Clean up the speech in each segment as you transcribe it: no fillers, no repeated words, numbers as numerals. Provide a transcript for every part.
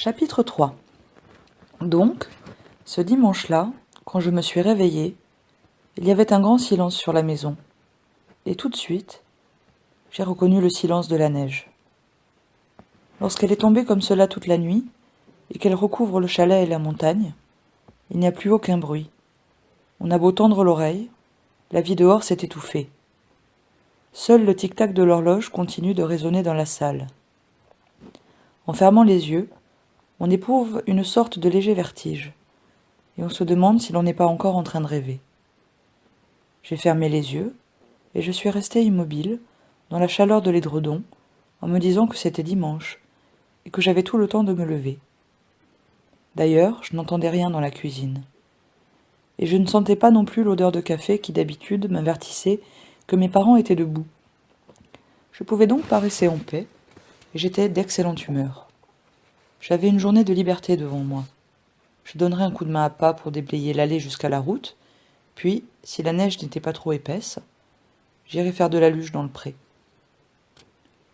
Chapitre 3. Donc, ce dimanche-là, quand je me suis réveillée, il y avait un grand silence sur la maison. Et tout de suite, j'ai reconnu le silence de la neige. Lorsqu'elle est tombée comme cela toute la nuit, et qu'elle recouvre le chalet et la montagne, il n'y a plus aucun bruit. On a beau tendre l'oreille, la vie dehors s'est étouffée. Seul le tic-tac de l'horloge continue de résonner dans la salle. En fermant les yeux, on éprouve une sorte de léger vertige, et on se demande si l'on n'est pas encore en train de rêver. J'ai fermé les yeux, et je suis restée immobile, dans la chaleur de l'édredon, en me disant que c'était dimanche, et que j'avais tout le temps de me lever. D'ailleurs, je n'entendais rien dans la cuisine. Et je ne sentais pas non plus l'odeur de café qui d'habitude m'avertissait que mes parents étaient debout. Je pouvais donc pas rester en paix, et j'étais d'excellente humeur. J'avais une journée de liberté devant moi. Je donnerais un coup de main à pas pour déblayer l'allée jusqu'à la route, puis, si la neige n'était pas trop épaisse, j'irais faire de la luge dans le pré.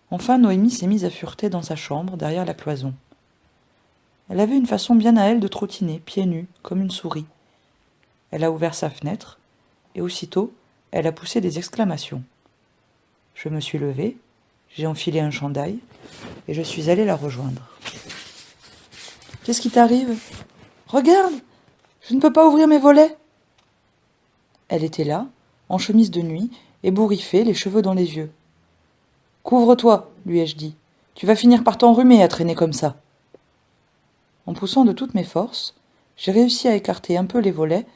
Enfin, Noémie s'est mise à fureter dans sa chambre, derrière la cloison. Elle avait une façon bien à elle de trottiner, pieds nus, comme une souris. Elle a ouvert sa fenêtre, et aussitôt, elle a poussé des exclamations. Je me suis levée, j'ai enfilé un chandail, et je suis allée la rejoindre. « Qu'est-ce qui t'arrive ? Regarde, je ne peux pas ouvrir mes volets !» Elle était là, en chemise de nuit, ébouriffée, les cheveux dans les yeux. « Couvre-toi, lui ai-je dit. Tu vas finir par t'enrhumer à traîner comme ça. » En poussant de toutes mes forces, j'ai réussi à écarter un peu les volets,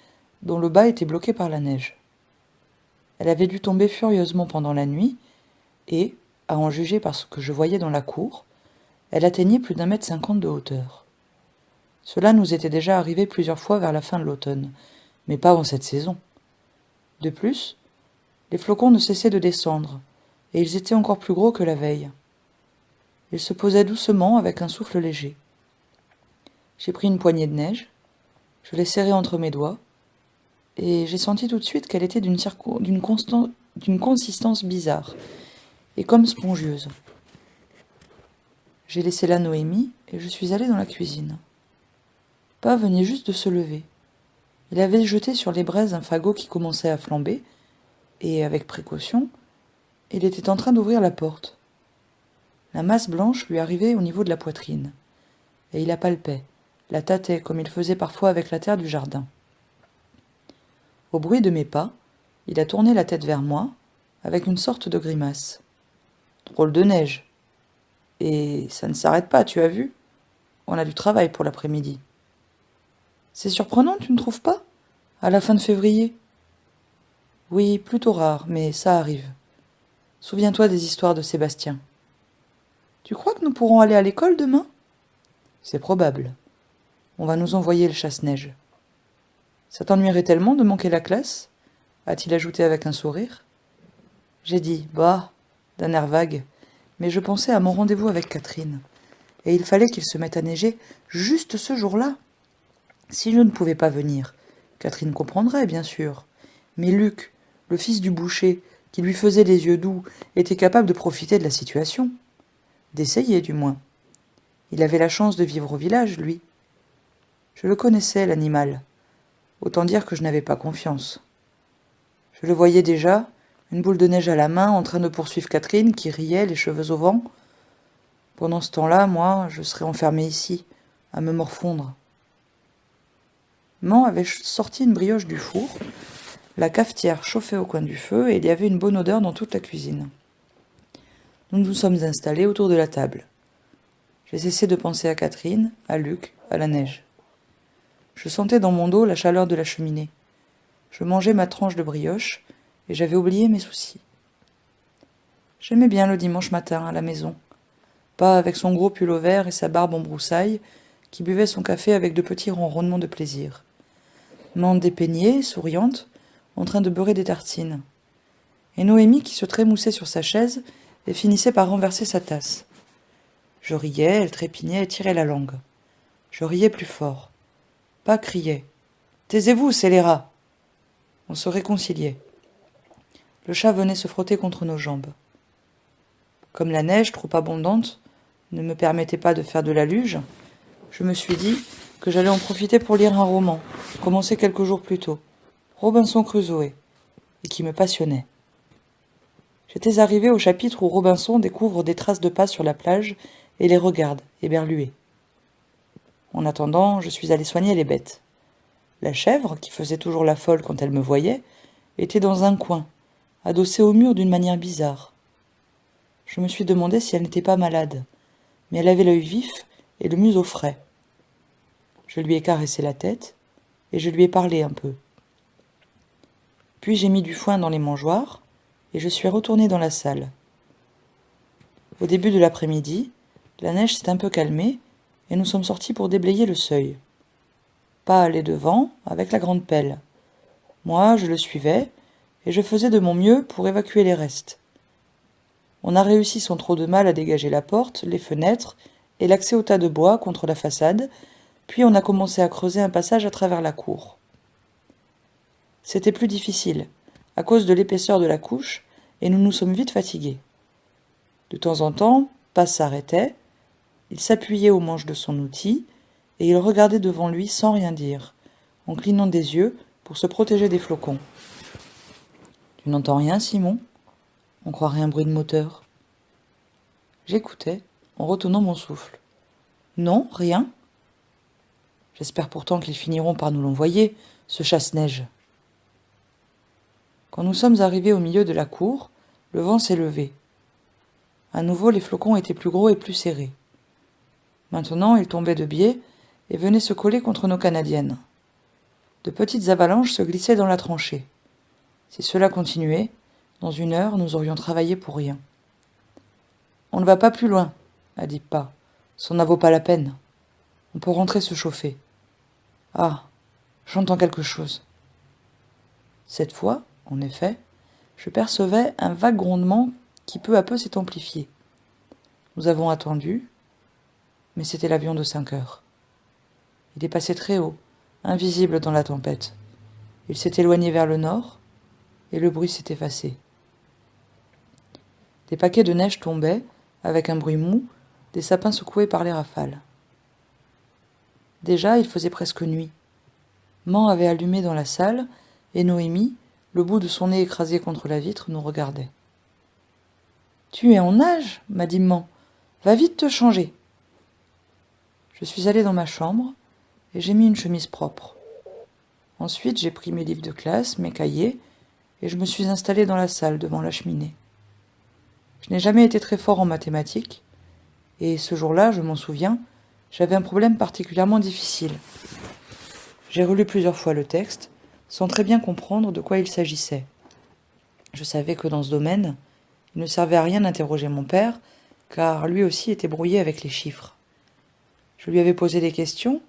dont le bas était bloqué par la neige. Elle avait dû tomber furieusement pendant la nuit, et, à en juger par ce que je voyais dans la cour, elle atteignait plus d'1,50 m de hauteur. Cela nous était déjà arrivé plusieurs fois vers la fin de l'automne, mais pas en cette saison. De plus, les flocons ne cessaient de descendre, et ils étaient encore plus gros que la veille. Ils se posaient doucement avec un souffle léger. J'ai pris une poignée de neige, je l'ai serrée entre mes doigts, et j'ai senti tout de suite qu'elle était d'une consistance bizarre, et comme spongieuse. J'ai laissé là Noémie, et je suis allée dans la cuisine. Pa venait juste de se lever. Il avait jeté sur les braises un fagot qui commençait à flamber, et, avec précaution, il était en train d'ouvrir la porte. La masse blanche lui arrivait au niveau de la poitrine, et il la palpait, la tâtait comme il faisait parfois avec la terre du jardin. Au bruit de mes pas, il a tourné la tête vers moi, avec une sorte de grimace. « Drôle de neige. Et ça ne s'arrête pas, tu as vu ? On a du travail pour l'après-midi. » C'est surprenant, tu ne trouves pas ? À la fin de février ? Oui, plutôt rare, mais ça arrive. Souviens-toi des histoires de Sébastien. Tu crois que nous pourrons aller à l'école demain ? C'est probable. On va nous envoyer le chasse-neige. Ça t'ennuierait tellement de manquer la classe ? A-t-il ajouté avec un sourire. J'ai dit, bah, d'un air vague, mais je pensais à mon rendez-vous avec Catherine. Et il fallait qu'il se mette à neiger juste ce jour-là. Si je ne pouvais pas venir, Catherine comprendrait, bien sûr. Mais Luc, le fils du boucher, qui lui faisait les yeux doux, était capable de profiter de la situation. D'essayer, du moins. Il avait la chance de vivre au village, lui. Je le connaissais, l'animal. Autant dire que je n'avais pas confiance. Je le voyais déjà, une boule de neige à la main, en train de poursuivre Catherine, qui riait, les cheveux au vent. Pendant ce temps-là, moi, je serais enfermée ici, à me morfondre. Maman avait sorti une brioche du four, la cafetière chauffait au coin du feu, et il y avait une bonne odeur dans toute la cuisine. Nous nous sommes installés autour de la table. J'ai cessé de penser à Catherine, à Luc, à la neige. Je sentais dans mon dos la chaleur de la cheminée. Je mangeais ma tranche de brioche, et j'avais oublié mes soucis. J'aimais bien le dimanche matin, à la maison. Pa avec son gros pull vert et sa barbe en broussailles, qui buvait son café avec de petits ronronnements de plaisir. Maman dépeignée, souriante, en train de beurrer des tartines. Et Noémie qui se trémoussait sur sa chaise et finissait par renverser sa tasse. Je riais, elle trépignait et tirait la langue. Je riais plus fort. Pa criait. « Taisez-vous, scélérats !» On se réconciliait. Le chat venait se frotter contre nos jambes. Comme la neige, trop abondante, ne me permettait pas de faire de la luge, Je me suis dit que j'allais en profiter pour lire un roman, commencé quelques jours plus tôt, Robinson Crusoe, et qui me passionnait. J'étais arrivé au chapitre où Robinson découvre des traces de pas sur la plage et les regarde, éberlué. En attendant, je suis allé soigner les bêtes. La chèvre, qui faisait toujours la folle quand elle me voyait, était dans un coin, adossée au mur d'une manière bizarre. Je me suis demandé si elle n'était pas malade, mais elle avait l'œil vif et le museau frais. Je lui ai caressé la tête et je lui ai parlé un peu. Puis j'ai mis du foin dans les mangeoires et je suis retourné dans la salle. Au début de l'après-midi, la neige s'est un peu calmée et nous sommes sortis pour déblayer le seuil. Pas allait devant avec la grande pelle. Moi, je le suivais et je faisais de mon mieux pour évacuer les restes. On a réussi sans trop de mal à dégager la porte, les fenêtres et l'accès au tas de bois contre la façade, puis on a commencé à creuser un passage à travers la cour. C'était plus difficile, à cause de l'épaisseur de la couche, et nous nous sommes vite fatigués. De temps en temps, Pas s'arrêtait, il s'appuyait au manche de son outil, et il regardait devant lui sans rien dire, en clignant des yeux pour se protéger des flocons. « Tu n'entends rien, Simon ? On croirait un bruit de moteur. » J'écoutais, en retenant mon souffle. « Non, rien. J'espère pourtant qu'ils finiront par nous l'envoyer, ce chasse-neige. » Quand nous sommes arrivés au milieu de la cour, le vent s'est levé. À nouveau, les flocons étaient plus gros et plus serrés. Maintenant, ils tombaient de biais et venaient se coller contre nos canadiennes. De petites avalanches se glissaient dans la tranchée. Si cela continuait, dans 1 heure, nous aurions travaillé pour rien. « On ne va pas plus loin, » a dit Pa. « Ça n'en vaut pas la peine. On peut rentrer se chauffer. »« Ah, j'entends quelque chose. » Cette fois, en effet, je percevais un vague grondement qui peu à peu s'est amplifié. Nous avons attendu, mais c'était l'avion de 5 heures. Il est passé très haut, invisible dans la tempête. Il s'est éloigné vers le nord, et le bruit s'est effacé. Des paquets de neige tombaient, avec un bruit mou, des sapins secoués par les rafales. Déjà, il faisait presque nuit. Man avait allumé dans la salle, et Noémie, le bout de son nez écrasé contre la vitre, nous regardait. « Tu es en nage, m'a dit Man. Va vite te changer. » Je suis allé dans ma chambre, et j'ai mis une chemise propre. Ensuite, j'ai pris mes livres de classe, mes cahiers, et je me suis installé dans la salle, devant la cheminée. Je n'ai jamais été très fort en mathématiques, et ce jour-là, je m'en souviens, j'avais un problème particulièrement difficile. J'ai relu plusieurs fois le texte, sans très bien comprendre de quoi il s'agissait. Je savais que dans ce domaine, il ne servait à rien d'interroger mon père, car lui aussi était brouillé avec les chiffres. Je lui avais posé des questions.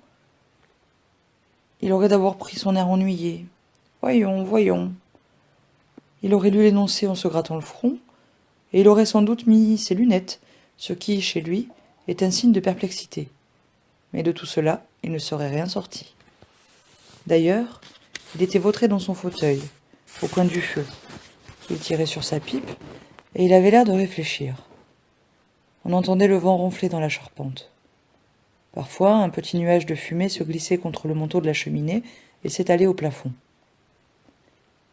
Il aurait d'abord pris son air ennuyé. « Voyons, voyons. » Il aurait lu l'énoncé en se grattant le front, et il aurait sans doute mis ses lunettes, ce qui, chez lui, est un signe de perplexité. Mais de tout cela, il ne serait rien sorti. D'ailleurs, il était vautré dans son fauteuil, au coin du feu. Il tirait sur sa pipe, et il avait l'air de réfléchir. On entendait le vent ronfler dans la charpente. Parfois, un petit nuage de fumée se glissait contre le manteau de la cheminée et s'étalait au plafond.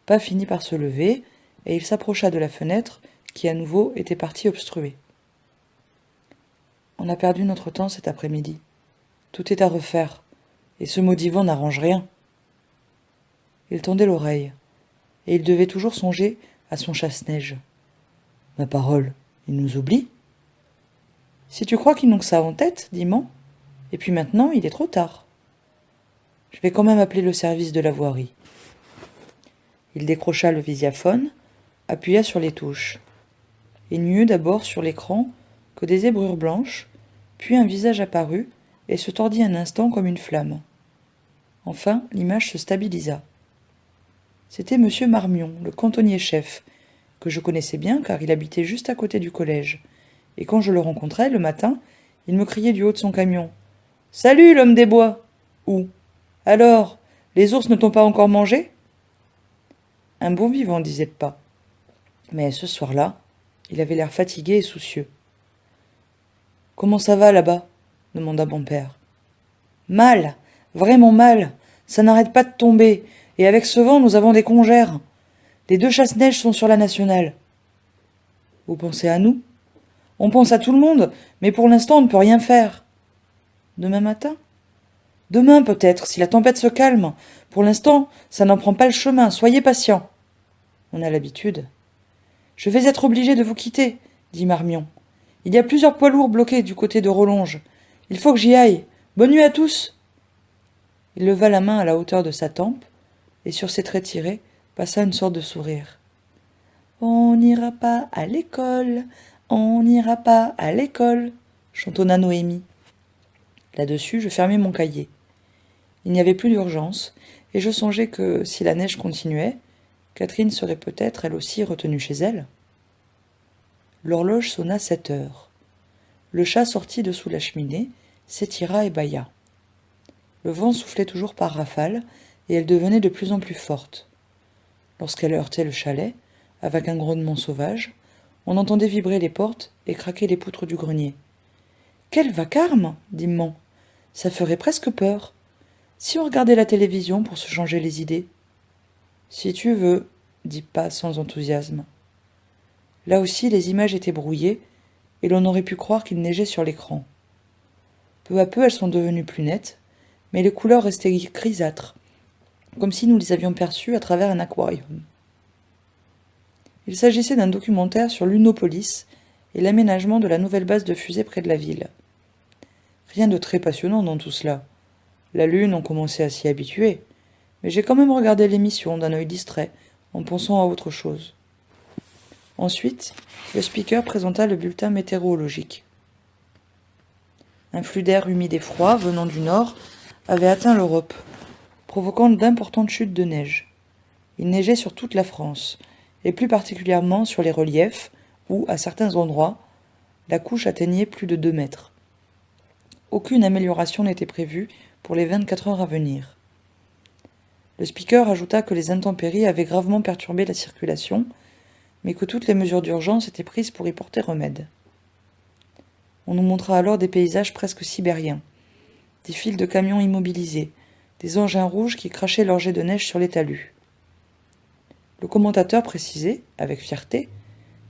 Pa finit par se lever, et il s'approcha de la fenêtre, qui à nouveau était partie obstruée. « On a perdu notre temps cet après-midi. Tout est à refaire, et ce maudit vent n'arrange rien. » Il tendait l'oreille, et il devait toujours songer à son chasse-neige. « Ma parole, il nous oublie. »« Si tu crois qu'ils n'ont que ça en tête, dit Man, et puis maintenant, il est trop tard. Je vais quand même appeler le service de la voirie. » Il décrocha le visiaphone, appuya sur les touches. Il n'y eut d'abord sur l'écran que des zébrures blanches, puis un visage apparut et se tordit un instant comme une flamme. Enfin, l'image se stabilisa. C'était monsieur Marmion, le cantonnier-chef, que je connaissais bien car il habitait juste à côté du collège, et quand je le rencontrais, le matin, il me criait du haut de son camion. « Salut, l'homme des bois !» Ou « Alors, les ours ne t'ont pas encore mangé ?» Un bon vivant, disait Pa. Mais ce soir-là, il avait l'air fatigué et soucieux. « Comment ça va là-bas ?» demanda mon père. Mal, vraiment mal. Ça n'arrête pas de tomber. Et avec ce vent, nous avons des congères. Les 2 chasse-neige sont sur la nationale. Vous pensez à nous? On pense à tout le monde, mais pour l'instant, on ne peut rien faire. Demain matin? Demain peut-être, si la tempête se calme. Pour l'instant, ça n'en prend pas le chemin, soyez patient. On a l'habitude. Je vais être obligé de vous quitter, dit Marmion. Il y a plusieurs poids lourds bloqués du côté de Rolonge. Il faut que j'y aille. Bonne nuit à tous. Il leva la main à la hauteur de sa tempe, et sur ses traits tirés passa une sorte de sourire. On n'ira pas à l'école, on n'ira pas à l'école, chantonna Noémie. Là-dessus, je fermai mon cahier. Il n'y avait plus d'urgence, et je songeais que, si la neige continuait, Catherine serait peut-être, elle aussi, retenue chez elle. L'horloge sonna 7 heures. Le chat sortit de sous la cheminée, s'étira et bâilla. Le vent soufflait toujours par rafales, et elle devenait de plus en plus forte. Lorsqu'elle heurtait le chalet, avec un grognement sauvage, on entendait vibrer les portes et craquer les poutres du grenier. « Quel vacarme !» dit Maman. « Ça ferait presque peur. Si on regardait la télévision pour se changer les idées ?»« Si tu veux, » dit Pa sans enthousiasme. Là aussi, les images étaient brouillées, et l'on aurait pu croire qu'il neigeait sur l'écran. Peu à peu, elles sont devenues plus nettes, mais les couleurs restaient grisâtres, comme si nous les avions perçues à travers un aquarium. Il s'agissait d'un documentaire sur l'Unopolis et l'aménagement de la nouvelle base de fusée près de la ville. Rien de très passionnant dans tout cela. La Lune, on commençait à s'y habituer, mais j'ai quand même regardé l'émission d'un œil distrait, en pensant à autre chose. Ensuite, le speaker présenta le bulletin météorologique. Un flux d'air humide et froid, venant du nord, avait atteint l'Europe, provoquant d'importantes chutes de neige. Il neigeait sur toute la France, et plus particulièrement sur les reliefs, où, à certains endroits, la couche atteignait plus de 2 mètres. Aucune amélioration n'était prévue pour les 24 heures à venir. Le speaker ajouta que les intempéries avaient gravement perturbé la circulation, mais que toutes les mesures d'urgence étaient prises pour y porter remède. On nous montra alors des paysages presque sibériens, des files de camions immobilisés, des engins rouges qui crachaient leurs jets de neige sur les talus. Le commentateur précisait, avec fierté,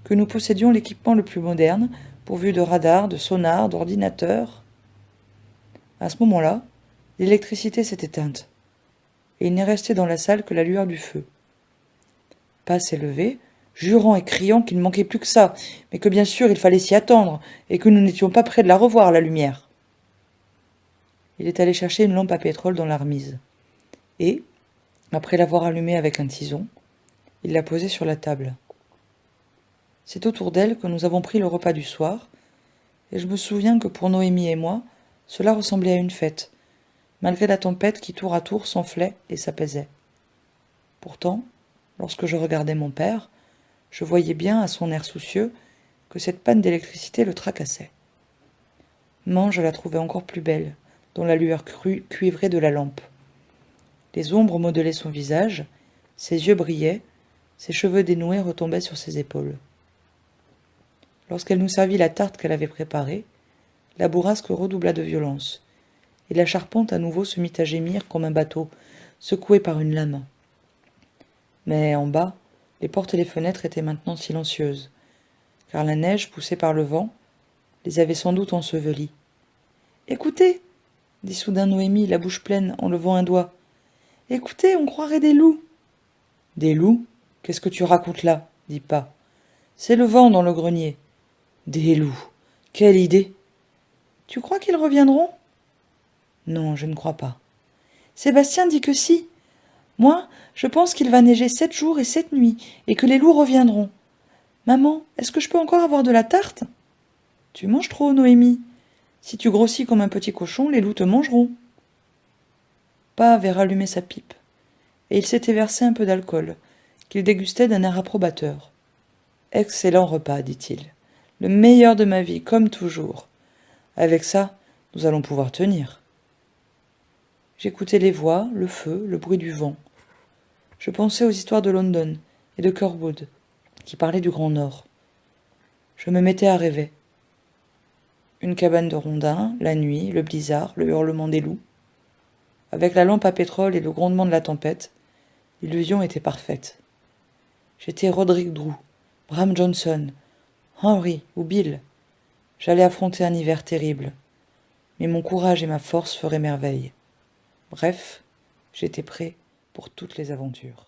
que nous possédions l'équipement le plus moderne, pourvu de radars, de sonars, d'ordinateurs. À ce moment-là, l'électricité s'est éteinte, et il n'est resté dans la salle que la lueur du feu. Pa s'est levé, jurant et criant qu'il ne manquait plus que ça, mais que bien sûr il fallait s'y attendre, et que nous n'étions pas près de la revoir, la lumière. Il est allé chercher une lampe à pétrole dans la remise, et, après l'avoir allumée avec un tison, il l'a posée sur la table. C'est autour d'elle que nous avons pris le repas du soir, et je me souviens que pour Noémie et moi, cela ressemblait à une fête, malgré la tempête qui tour à tour s'enflait et s'apaisait. Pourtant, lorsque je regardais mon père, je voyais bien à son air soucieux que cette panne d'électricité le tracassait. Maman, je la trouvais encore plus belle, dans la lueur cuivrée de la lampe. Les ombres modelaient son visage, ses yeux brillaient, ses cheveux dénoués retombaient sur ses épaules. Lorsqu'elle nous servit la tarte qu'elle avait préparée, la bourrasque redoubla de violence, et la charpente à nouveau se mit à gémir comme un bateau, secoué par une lame. Mais en bas, les portes et les fenêtres étaient maintenant silencieuses, car la neige, poussée par le vent, les avait sans doute ensevelis. « Écoutez !» dit soudain Noémie, la bouche pleine, en levant un doigt. « Écoutez, on croirait des loups !»« Des loups ? Qu'est-ce que tu racontes là ?» dit Pa. « C'est le vent dans le grenier. »« Des loups ! Quelle idée !»« Tu crois qu'ils reviendront ?»« Non, je ne crois pas. »« Sébastien dit que si. Moi, je pense qu'il va neiger 7 jours et 7 nuits, et que les loups reviendront. Maman, est-ce que je peux encore avoir de la tarte ? Tu manges trop, Noémie. Si tu grossis comme un petit cochon, les loups te mangeront. Pa avait rallumé sa pipe, et il s'était versé un peu d'alcool, qu'il dégustait d'un air approbateur. Excellent repas, dit-il. Le meilleur de ma vie, comme toujours. Avec ça, nous allons pouvoir tenir. J'écoutais les voix, le feu, le bruit du vent. Je pensais aux histoires de London et de Curwood, qui parlaient du Grand Nord. Je me mettais à rêver. Une cabane de rondins, la nuit, le blizzard, le hurlement des loups. Avec la lampe à pétrole et le grondement de la tempête, l'illusion était parfaite. J'étais Roderick Drew, Bram Johnson, Henry ou Bill. J'allais affronter un hiver terrible, mais mon courage et ma force feraient merveille. Bref, j'étais prêt pour toutes les aventures.